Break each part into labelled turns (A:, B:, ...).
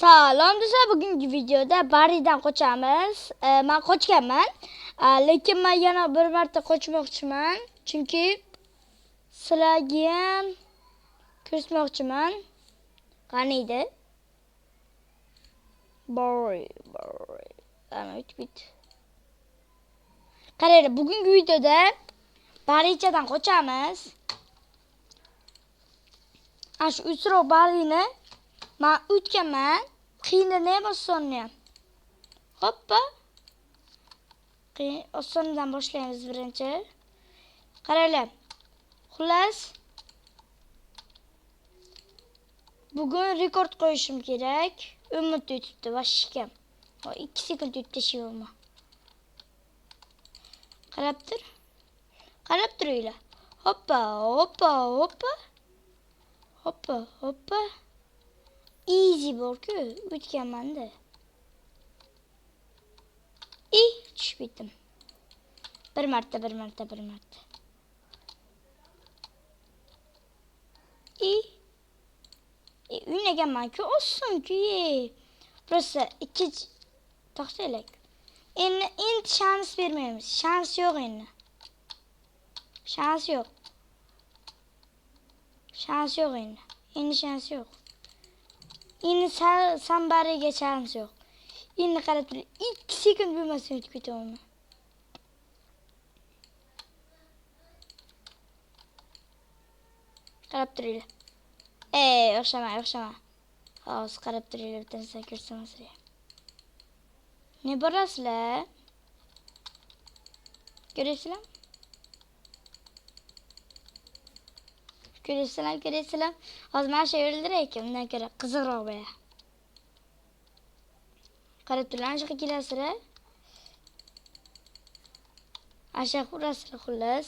A: Salom do'stlar, bugungi videoda Baridan qochamiz. Men qochganman. Lekin men yana bir marta qochmoqchiman. Chunki sizlarga ham ko'rsatmoqchiman. Qani edi? Boy. Ana o'tib. Qaranglar, bugungi videoda Barichadan qochamiz. Shu uchiroq Barini men o'tganman. Qiyinini ham osonni ham. Hoppa. Osondan boshlaymiz birinchi. Qaranglar. Xullas bugun rekord qo'yishim kerak. Umid o'tibdi, vashkam. 2 sekund o'tdi shivma. Qarab turinglar. Hoppa. Easy borku, o'tganman-da. Tushib ketdim. Bir marta. O'ynaganman-ku, osonku. Просто ikkinchi to'xtaylik. Endi shans bermaymiz. Shans yo'q endi. Shans yo'q endi. Shans yo'q. Endi Sambariga shans yo'q. Endi qarab turing. 2 sekund bo'lmasdan o'tib ketaman. Qarab turinglar. O'xshama. Hozir qarab turinglar, bitta ko'rsamasizlar. Ne borasizlar? Ko'rasizlar? Hozir mana shu o'ldiraylik, undan ko'ra qiziqroq bo'lar. Qarab turinglar, ana yoqqa kelasizlar. Asha urasizlar xullas.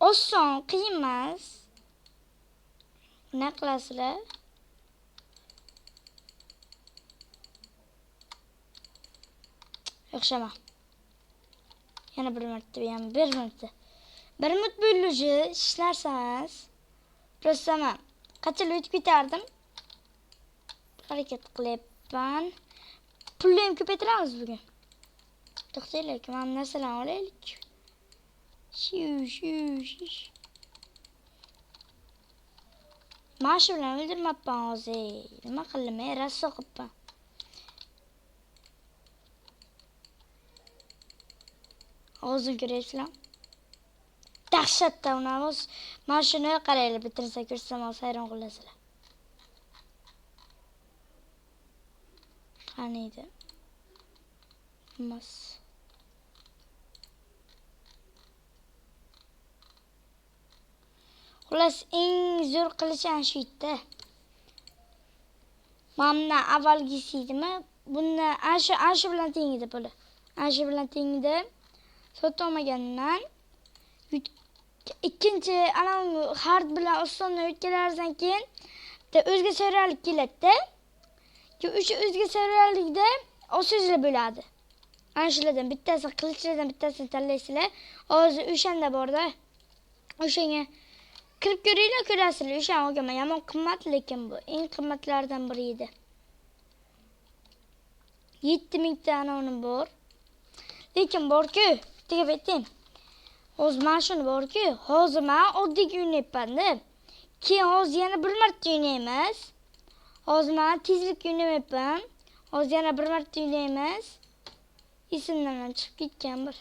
A: Oson, qiyin emas. Nima qilasizlar? O'xshama. Yana bir marta. Bir minut bo'lishi hech narsa emas. Просто men qanchalar o'tib ketardim. Harakat qilyapman. Pulni ham ko'paytiramiz bugun. To'xtaylik, mana narsalarni olaylik. Shish. Men shu bilan o'ldirmabman hozir. Nima qildim? Rasso qilibman. Hozir ko'rasizlar. Dahshatda unamiz. Mana shuni qaranglar, bitirsa ko'rsam hayron qolasizlar. Qani edi? Mas. Xullas eng zo'r qilish ana shu yerda. Mana avvalgisi edimi? Buni ashu bilan teng edi puli. Ashu bilan teng edi. Sotolmagandan ikkinchi ana hard bilan osondan o'tganlardan keyin o'zga seriallik keladi-da. O'sha o'zga seriallikda osonlar bo'ladi. Ana shulardan bittasi qilichlardan bittasini tanlaysizlar. Hozir o'shanda borda. O'shanga kirib ko'ringlar, ko'rasizlar. O'shani olganman. Yomon qimmat, lekin bu eng qimmatlardan biri edi. 7000 ta anonim bor. Lekin borku, tegib ayting. Hozir mana shuni borku, hozir men oddiy o'ynayapman-da. Keyin hozir yana bir marta o'ynaymiz. Hozir men tezlik o'ynamayapman. Hozir yana bir marta o'ynaymiz. Esimdan chiqib ketgan bir.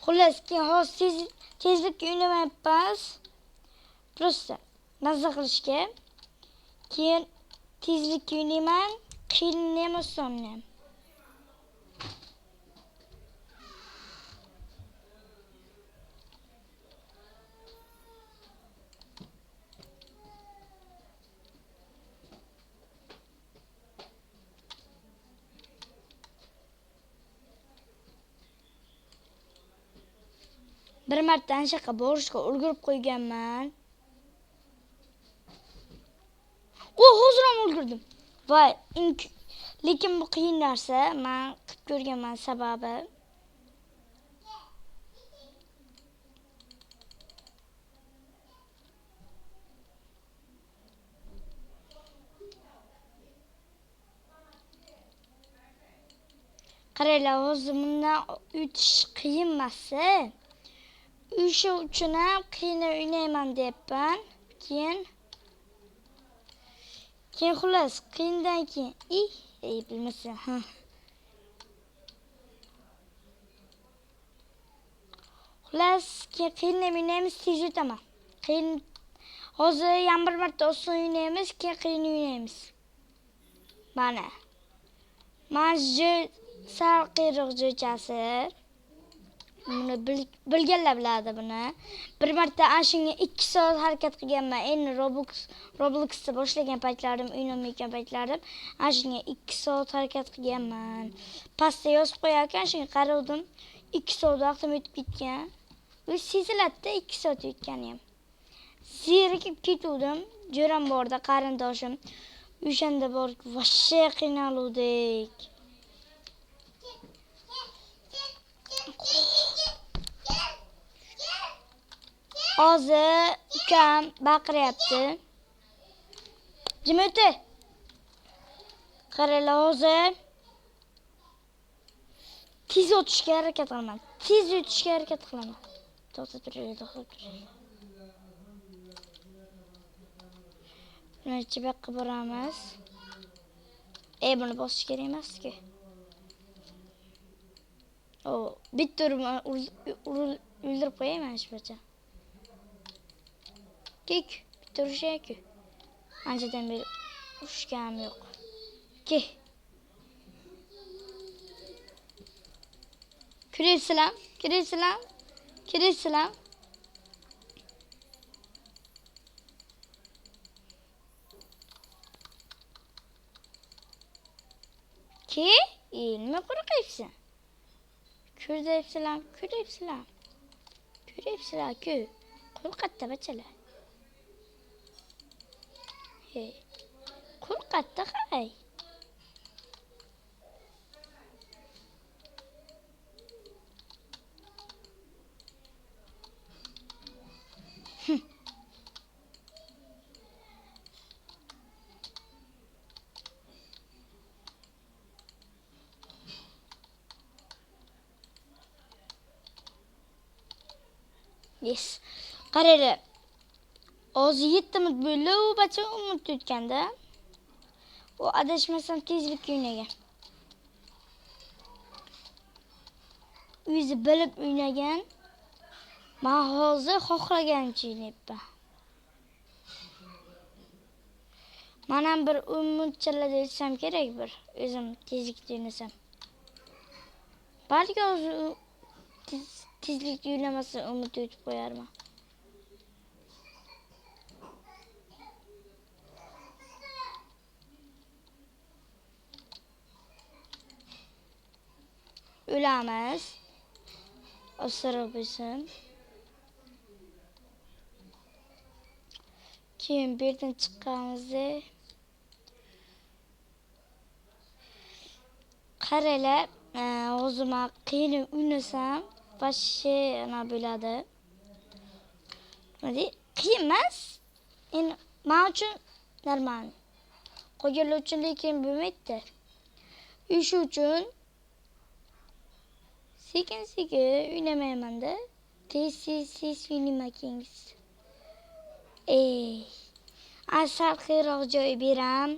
A: Xullas, keyin hozir tezlik o'ynamayapmiz. Просто mazza qilishga. Keyin tezlik o'ynayman, qiyinni ham osonni ham. Bir marta anshaqa borishga ulgurib qo'yganman. Hozir ham ulgurdim. Voy, lekin bu qiyin narsa. Men qilib ko'rganman sababi. Qaranglar, hozir bundan o'tish qiyin emas-a. O'sha uchun ham qiyin o'ynayman deyapman. Keyin xullas qiyindan keyin bilmasam. Xullas keyin o'ynaymiz, tez o'taman. Qiyin hozir ham bir marta oson o'ynaymiz, keyin qiyin o'ynaymiz. Mana. Mana sal qiyiq jo'chasi. Buni bilganlar biladi buni. Bir marta ashunga 2 soat harakat qilganman. Endi Roblox'da boshlagan paytlarim, o'ynamayotgan paytlarim ashunga 2 soat harakat qilganman. Pastda yozib qo'yar ekan, shunga qaradim. 2 soat vaqtim o'tib ketgan. U seziladi-da 2 soat o'tgani ham. Zerikib ketdim. Jo'ram borda, qarindoshim. O'shanda bor, vashshe qiynaluvdik. Hozir ukam baqiryapti. Jim o'ti. Qaranglar, hozir tez o'tishga harakat qilaman. To'xtab turinglar. Buncha yoqqa boramiz. Buni bosish kerak emas-ku. Bitta o'ldirib qo'yayman shuncha. Kek, bitta urishyapti. Anchadan beri urushganim yo'q. Ke. Kirasizlar. Ki, nima qo'rqayapsan? Ko'ryapsizlar. Ko'ryapsizlar-ku. Qo'rqatda bachalar. Qo'rqatda hay. Yes. Qaranglar. Hozir 7 minut bo'ldi, u bacha 10 minut o'tganda. U adashmasam tezlik o'ynagan. O'zi bilib o'ynagan. Men hozir xohlagancha o'ynayapman. Men ham bir 10 minut chalada o'tsam kerak bir. O'zim tezlikda o'ynasam. Balki hozir tezlikda o'ynamasa 10 minut o'tib qo'yarman. O'lamiz. Osirib bo'lsin. Keyin bu yerdan chiqqanmiz. Qaranglar, hozir men qiyin o'ynasam, vashshe ana bo'ladi. Nima qiyin emas. Endi men uchun normal. Qolganlar uchun lekin bo'lmaydi. O'sha uchun sekin o'ynamayman-da. Tez o'ynaymangiz. Asal qiroq joy beram.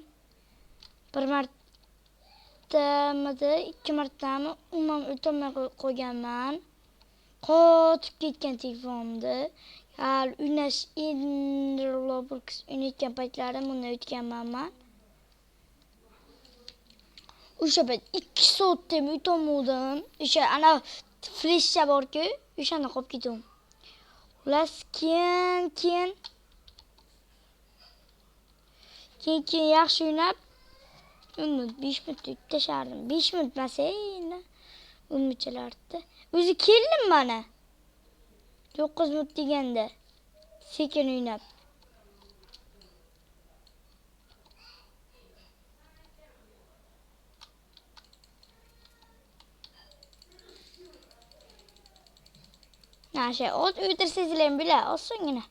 A: Bir martamidi, 2 martami umuman o'tolmay qo'yganman. Qotib ketgan telefonimda. Hal o'ynash endi Roblox o'ynayotgan paytlarim uni o'tganman men. O'sha payt 2 soatda o'tolmadim. O'sha ana fleshcha bor-ku, o'shani qolib ketdim. Xullas keyin yaxshi o'ynab 5 minut tashardim. 5 minut emas endi. Ummichalardi. O'zi keldim mana. 9 minut deganda sekin o'ynab. Nasha, o'tirsizlar ham bilar, osongina.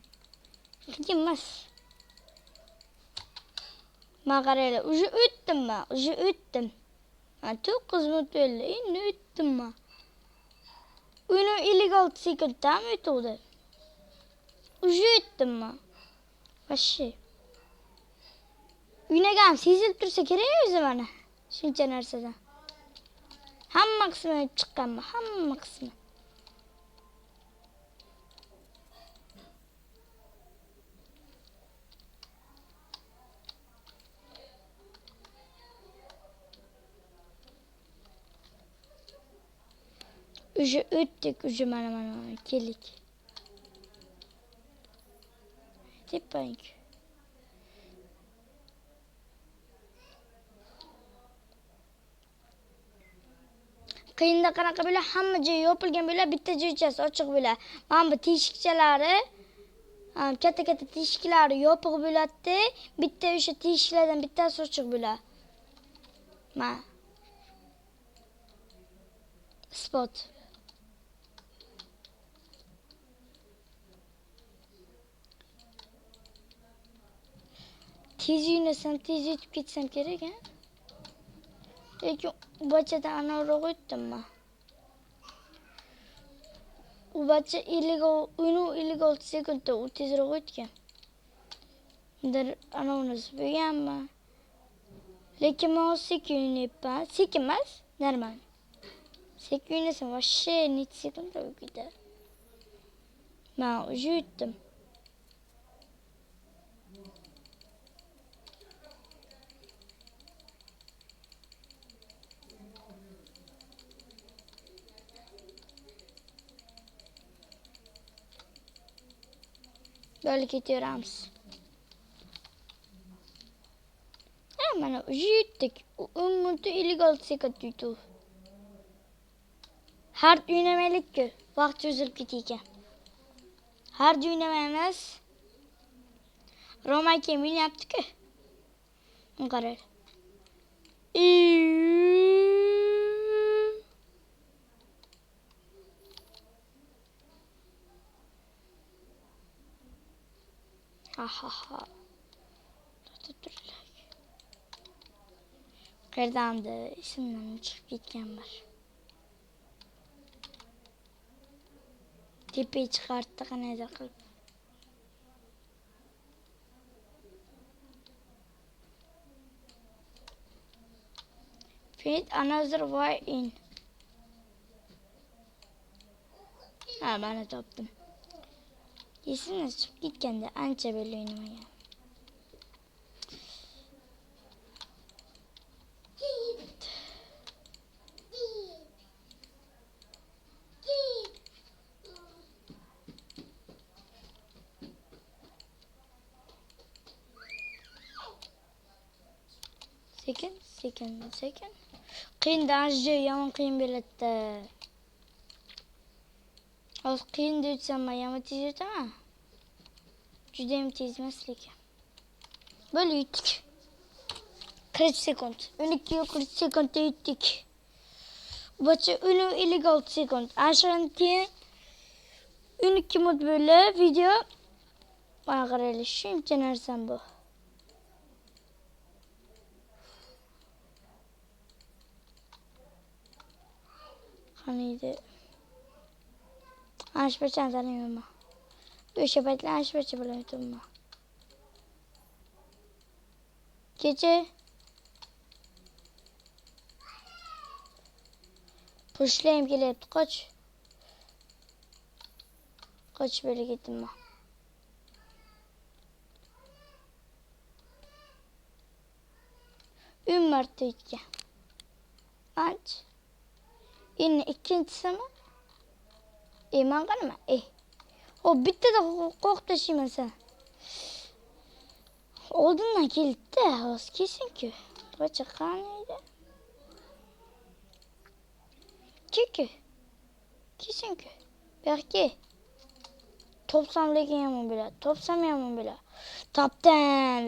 A: Qiyin emas. Men qaranglar, o'tdim. 9 minut bo'ldi. Endi o'tdimmi? Uni 56 sekunddan o'tdi. Уже o'tdimmi? Vashi. Uynagam sezilib tursa kerak o'zi mana. Shuncha narsadan. Hamma qismi chiqqanmi? Hamma qismi. Уже o'tdik, уже mana keldik. Tepang. Qiyinda qanaqa bo'ladi? Hamma joy yopilgan bo'ladi, bitta joychasi ochiq bo'ladi. Mana bu teshikchalari, katta-katta teshiklari yopiq bo'ladi. Bitta o'sha teshiklardan bittasi ochiq bo'ladi. Mana. Spot. Tez yuynasam, tez yetib ketsam kerak, ha? Lekin u bachadan anavroq o'tdimmi? U bacha 56 sekundda u tezroq o'tgan. Anavunisi bo'lganmi? Lekin men sekin o'ynayapman. Sekin emas, normal. Sekin o'ynasam вообще necha sekundda o'tadi. Men уже o'tdim. Böyle ketaveramiz. Mana уже yetdik. 10 minut 56 sekund yutdi. Hard o'ynamaylik-ku, vaqt cho'zilib ketgan. Hard o'ynamaymiz. Roma aka o'ynayapti-ku. Qarang. Ahaha. Qayerdandi? Esimdan chiqib ketgan bir. Tepaga chiqardi qanaydir qilib. Find another way in. Mana topdim. Esimdan chiqib ketganda ancha bo'ldi o'ynamagan. Sekin. Qiyindan juda yomon qiyin bo'ladi. Hozir qiyin desam, men yomon tez o'taman. Juda ham tez emas lekin. Böyle yutdik. 40 sekund. 12-40 sekundda yutdik. Bacha 56 sekund. Aşağıdan keyin 12 minut böyle video. Bana qaraylik, shuncha narsam bu. Qaniydi? Ashbachani taniyman. O'sha paytlar ashbacha bilan o'tibman. Kecha Pushlayim kelyapti, qoch. Qoch bo'lib ketdim. 10 marta yutgan. Aç. Endi ikkinchisimi? Men qanaman? O bittada qo'rqib tashlayman sen. Oldindan keldi, hozir kelsin-ku. Bacha qaniydi? Kelsin-ku. Berki. Topsam lekin yomon bo'ladi. Topsam yomon bo'ladi. Topdim,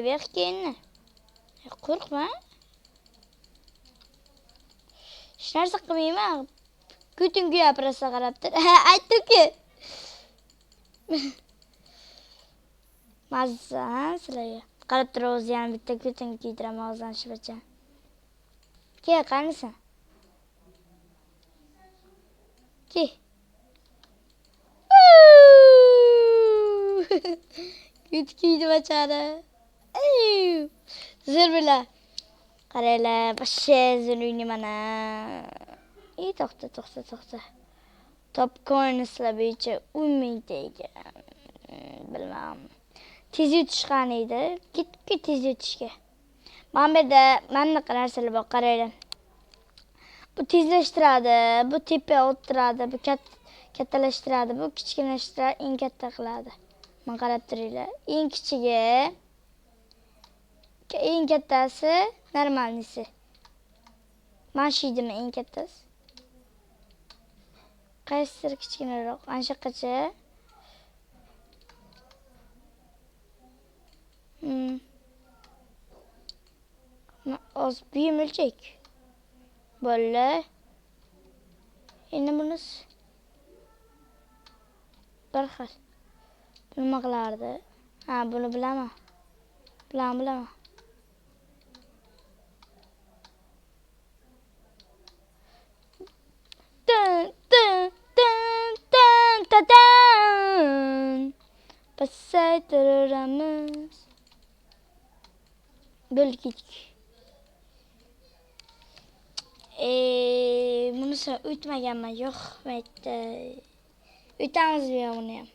A: berki endi. Qo'rqma. Hech narsa qilmayman. Ko'tingga gapirasa qarabdir. Aytdim-ku. Mazza sizlarga. Qarab tur, o'zi yana bitta ko'ting kiydiramiz o'zan shibacha. Gel kaynısın. Gel. Gütküydü başarı. Zır bile. Karayla başı zırhını bana. İyi toxta. Top oynasıla büyüyece umideydi. Bilmem. Tez yutuşkan edi. Git tez yutuşka. Ben de kararsalı bak karayla. Bu tezleştiradi, bu tepe o'ttiradi, bu kattaleştiradi, bu kichkinalashtiradi, eng katta qiladi. Men qarab turinglar. Eng kichigi, eng kattasi normalnisi. Men shiydim eng kattasi. Qaysidir kichkinaroq, ana shaqacha. Oz buyum o'lchak. Böyle. Endi bunisi bir xil. Nima qilardi? Ha, buni bilaman. Bilaman. Dın. Pasaytırıramiz. Böyle gittik. Bunisi o'tmaganman, yo'q, maytda. O'tamiz buni ham.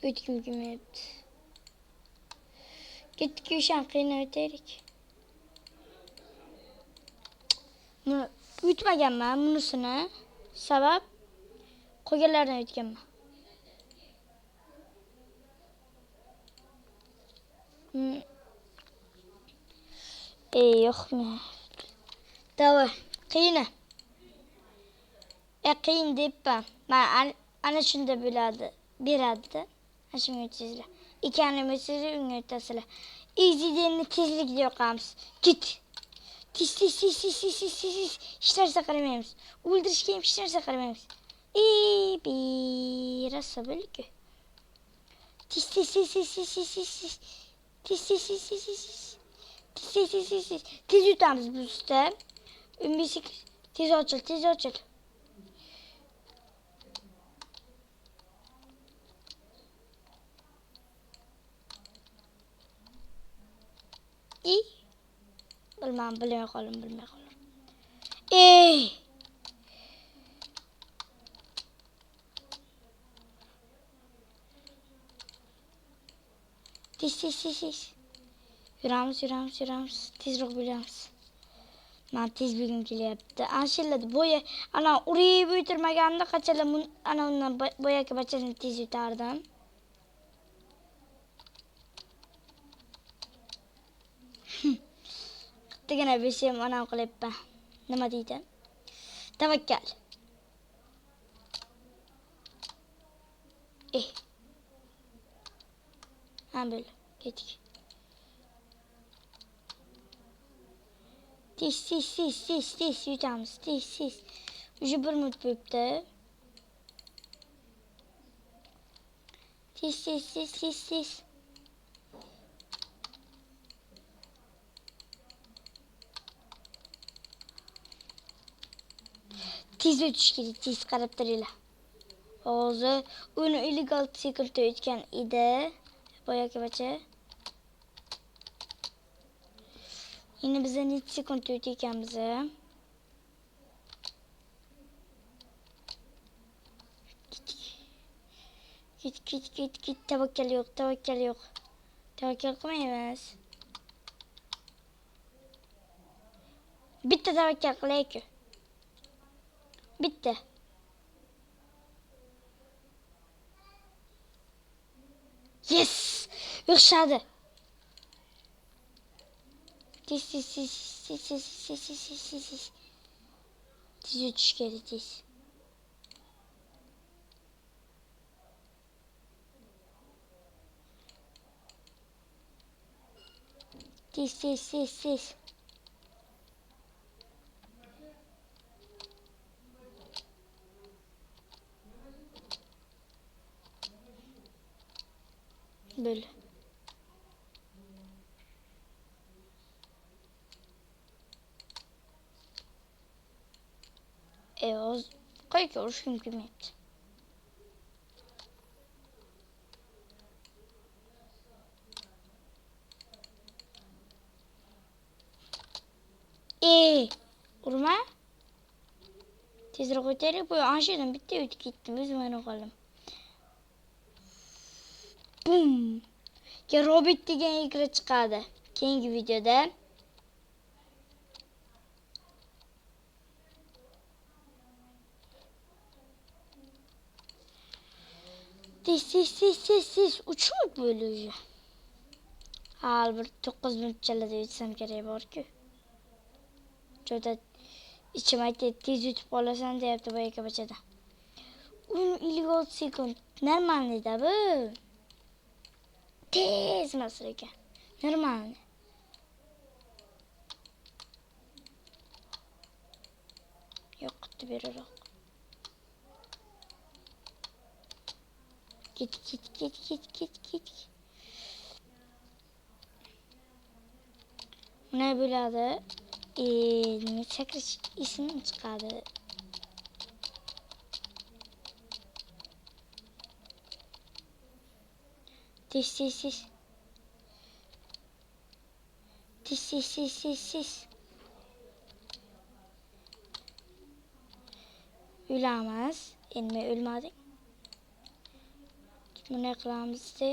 A: O'tgim kelmayapti. Ketdik o'shan qiynab o'taylik. Buni o'tmaganman bunisini. Sabab qo'yganlardan o'tganman. Yo'qmi? Davay, qiyna. Qiyin debman. Men ana shunda beradi-da. Ana shunga o'tizlar. Ekanini o'tizlar, unga o'tasizlar. Ezidenni tezlikda yoqamiz. Git. Tiz. Hech narsa qaramaymiz. O'ldirishga ham hech narsa qaramaymiz. Birasa bo'lku. Tiz. Tez yutamiz bu usta. Ümisi tez ochil. Bilmay qoldim. Tiz. Yuramiz. Tezroq bo'lamiz. Men tez bo'lgim kelyapti. Anshilladi bo'ya ana urib o'tirmaganimda qanchalar ana undan bo'yaki bachasini tez yutardim. Qittigina beshim onam qilyapman. Nima deydi? Tavakkal. Ha böyle. Ketdik. Tez yutamiz. Tez. Уже bir minut bo'libdi. Tez. Tez o'tish kerak, tez qarab turinglar. Hozir uni 56 sekund o'tgan edi. Boyagi bacha. Yine bize necha sekund o'tdi ekanmiz. Git. Tavakkal yo'q. Tavakkal qilmaymiz. Bitta tavakkal qilaylik. Bitta. Yes! Yo'qshadi. Tez. Tez o'tish kerak, tez. Tez. Böyle. Qo'y urishgim kelmayapti. Urma. Tezroq o'taylik. Bu anshidan bitta o'tib ketdim. O'zim o'yna qoldim. Bum. Robot degan ikra chiqadi. Keyingi videoda. Tis. Uçmak böyle уже. Bir 9000 chalada yetsam kerak bor-ku. Jo'da ichim aytdi, tez yutib qolasan deyapti bu yakabachada. 10-56 sekund. Normalniy-da bu. Tez emas ekan. Normalniy. Yo'q, beriroq. Git. Ne bo'ladi? Nima chakrish ism chiqadi. Tis. O'lamiz. Endi o'lmadik. Buni qilamiz-da.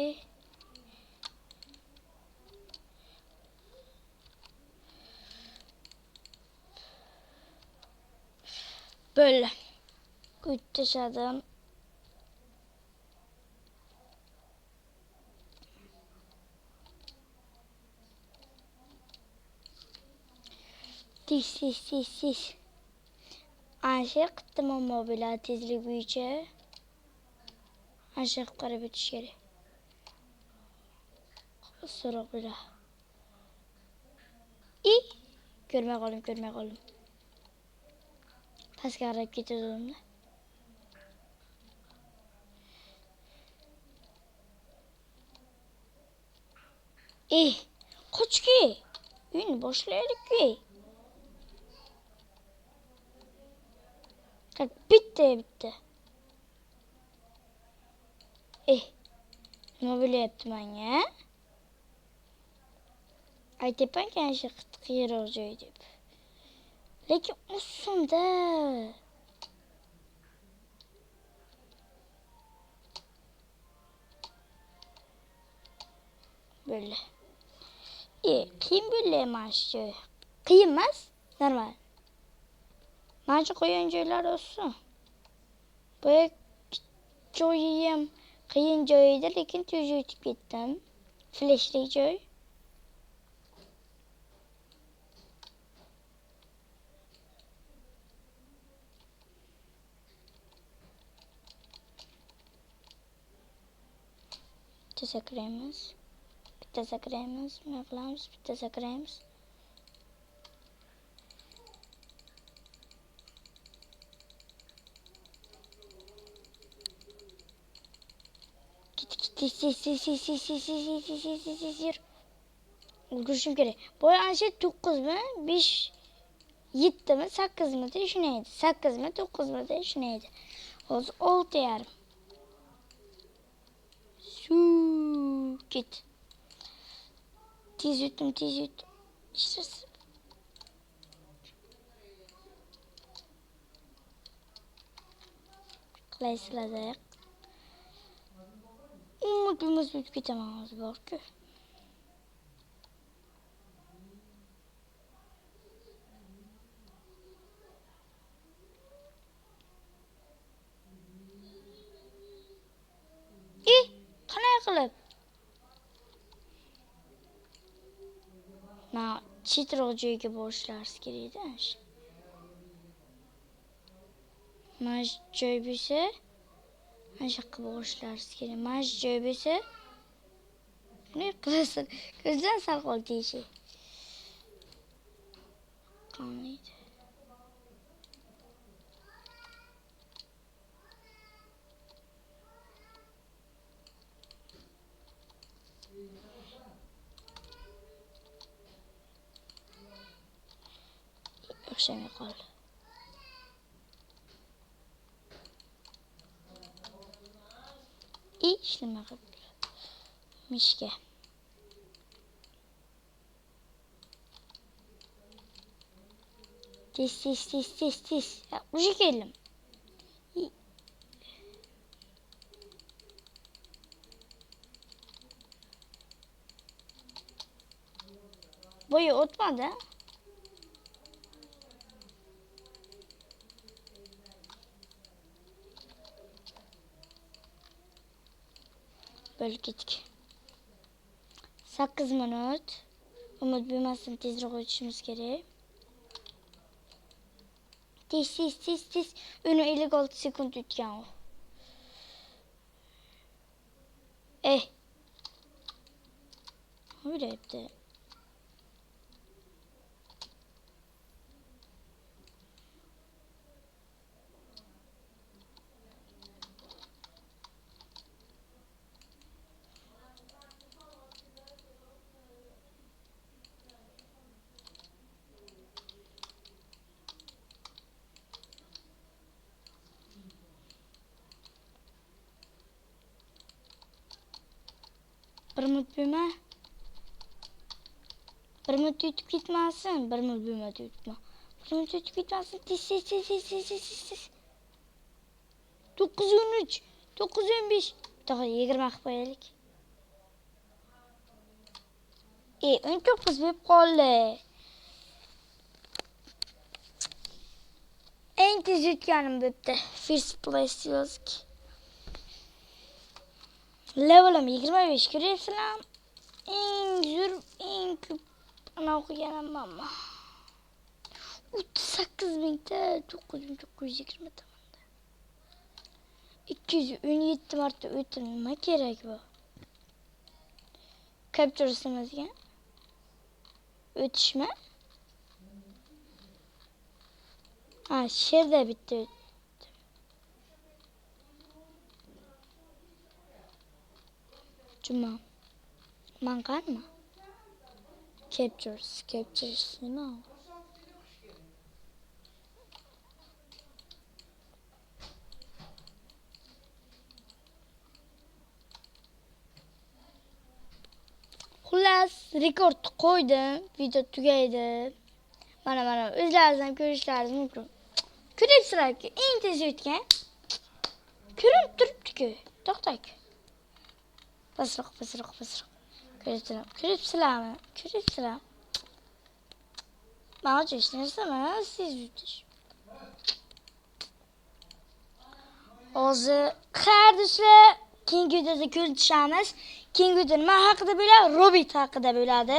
A: Böyle. Tashladim. Tis. Aşağı qitdim ammo bular tezlik bo'yicha. Aşağı qarab o'tish kerak. So'roq bular. Ko'rmay qoldim. Pastga qarab ketaverdim. Qochki. Uyni boshlaylik-ku. Bitta. Nima bo'lyapti menga? Aytyapman-ku ancha qiyiroq joy deb. Lekin osonda. Böyle. Qiyin bo'lyapti shu. Qiyin emas, normal. Mana shu qo'ygan joylar olsin. Bu joyim qiyin joy edi, lekin tez o'tib ketdim. Flashli joy. Bitta sakraymiz. Nima qilamiz? Bitta sakraymiz. Git. Ulgurishim kerak. Bu ancha 9mi, 5, 7mi, 8mi shunaydi. 8mi, 9mi shunaydi. Hozir 6,5. Git. Tez yutdim. İşte. Qilaysizlar. Umudimiz o'tib ketaman bor-ku. Qanday qilib? Men chetroq joyga borishlaringiz kerak-da. Mana shu joy bo'lsa, mana shu yoqqa borishlaringiz kerak. Mana shu joy bo'lsa, bunday qilasan. Ko'zdan sal qol deyishi. Qaniydi. O'xshamay qoldi. ishlama qilib. Mishga. Tis. Уже keldim. Bo'yi o'tmadi. Bo'lib ketdik. 8 minut. Umid bo'lmasin tezroq o'tishimiz kerak. Tis. Uni 56 sekund o'tgan u. O'ylabdi. Bir minut bo'lma. Bir minut yetib ketmasin. Bir minut bo'lmadi yutma. Bir minut yetib ketmasin. Tis. 9:13, 9:15. Daha 20 qilib qo'yaylik. 19 bo'lib qoldi. Eng tez yutganim bo'pti. First place yozdik. Levelim 25 ko'ryapsizlar. Eng zo'r, eng ko'p ana o'qiganim mana. 38 ta 9920 ta. 217 marta o'tilma kerak bu. Capture'simizga o'tishmi? Sherda bitta o'tdi. Juma. Manqarmi? Captures nima? Xullas, rekord qo'ydim, video tugaydi. Mana o'zlaringiz ham ko'rishlaringiz mumkin. Ko'ryapsizlar-ku, eng tez o'tgan. Ko'rinib turibdi-ku. To'xtang. Pasroq. Ko'ryapsizlarmi? Mana hech narsami? Siz yutish. Hozir qardishlar keyingi videoda ko'rishamiz. Keyingi video nima haqida bo'ladi? Robot haqida bo'ladi.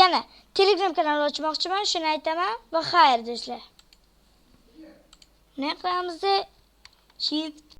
A: Yana Telegram kanal ochmoqchiman, shuni aytaman va xayr do'stlar. Ne qilamiz? Shift